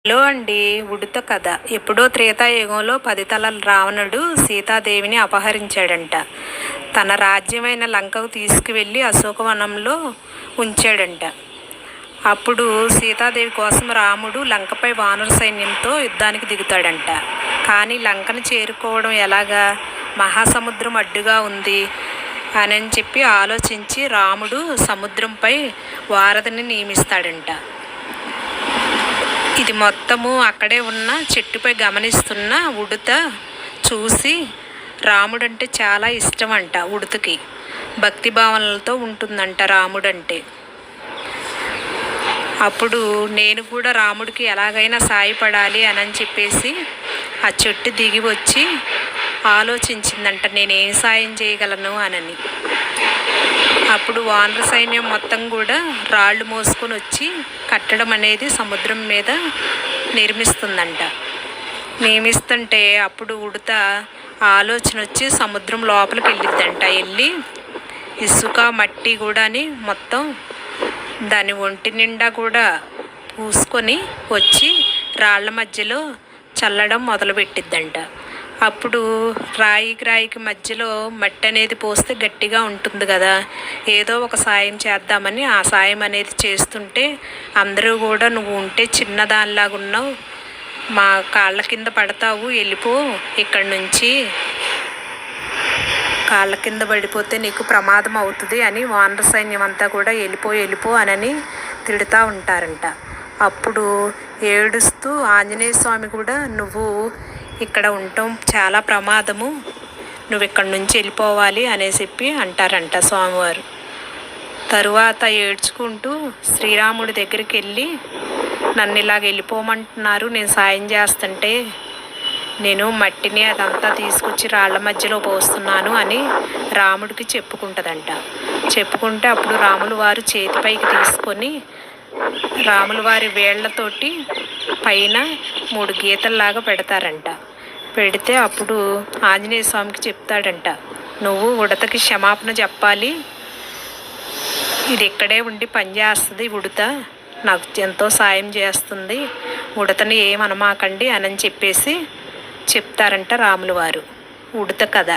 Hello అండి. ఉడుత కథ. ఎప్పుడో త్రేతాయుగంలో 10 తలల రావణుడు సీతాదేవిని అపహరించాడంట. తన రాజ్యమైన లంకకు తీసుకువెళ్ళి అశోకవనంలో ఉంచాడంట. అప్పుడు సీతాదేవి కోసం రాముడు లంకపై వానర సైన్యంతో యుద్ధానికి దిగుతాడంట. కానీ లంకను చేరుకోవడం ఎలాగా? మహాసముద్రం అడ్డుగా ఉంది అని చెప్పి ఆలోచించి రాముడు సముద్రంపై వారధిని నియమిస్తాడంట. ఇది మొత్తము అక్కడే ఉన్న చెట్టుపై గమనిస్తున్న ఉడుత చూసి రాముడంటే చాలా ఇష్టం అంట. ఉడుతకి భక్తిభావనలతో ఉంటుందంట రాముడంటే. అప్పుడు నేను కూడా రాముడికి ఎలాగైనా సాయపడాలి అని చెప్పేసి ఆ చెట్టు దిగి వచ్చి ఆలోచించిందంట, నేనేం సాయం చేయగలను అని. అప్పుడు వానర సైన్యం మొత్తం కూడా రాళ్ళు మోసుకొని వచ్చి కట్టడం అనేది సముద్రం మీద నిర్మిస్తుందంట. నియమిస్తుంటే అప్పుడు ఉడత ఆలోచన వచ్చి సముద్రం లోపలికి వెళ్ళిద్దంట. వెళ్ళి ఇసుక మట్టి కూడాని మొత్తం దాని ఒంటి నిండా కూడా పూసుకొని వచ్చి రాళ్ల మధ్యలో చల్లడం మొదలుపెట్టిద్దంట. అప్పుడు రాయికి మధ్యలో మట్టి అనేది పోస్తే గట్టిగా ఉంటుంది కదా, ఏదో ఒక సాయం చేద్దామని ఆ సాయం అనేది చేస్తుంటే అందరూ కూడా నువ్వు ఉంటే చిన్నదానిలాగా ఉన్నావు, మా కాళ్ళ కింద పడతావు, వెళ్ళిపో ఇక్కడి నుంచి, కాళ్ళ కింద పడిపోతే నీకు ప్రమాదం అవుతుంది అని వానర సైన్యం అంతా కూడా వెళ్ళిపో అని తిడుతూ ఉంటారంట. అప్పుడు ఏడుస్తూ ఆంజనేయ స్వామి కూడా నువ్వు ఇక్కడ ఉండటం చాలా ప్రమాదము, నువ్వు ఇక్కడి నుంచి వెళ్ళిపోవాలి చెప్పి అంటారంట స్వామివారు. తరువాత ఏడ్చుకుంటూ శ్రీరాముడి దగ్గరికి వెళ్ళి నన్ను ఇలాగ వెళ్ళిపోమంటున్నారు, నేను సాయం చేస్తుంటే నేను మట్టిని అదంతా తీసుకొచ్చి రాళ్ల మధ్యలో పోస్తున్నాను అని రాముడికి చెప్పుకుంటుందంట. చెప్పుకుంటే అప్పుడు రాములు వారు చేతిపైకి తీసుకొని రాముల వారి వేళ్లతోటి పైన 3 గీతల్లాగా పెడతారంట. పెడితే అప్పుడు ఆంజనేయ స్వామికి చెప్తాడంట, నువ్వు ఉడతకి క్షమాపణ చెప్పాలి, ఇది ఇక్కడే ఉండి పనిచేస్తుంది, ఉడత నాకు ఎంతో సాయం చేస్తుంది, ఉడతని ఏమనమాకండి అని చెప్పేసి చెప్తారంట రాముల వారు. ఉడత కథ.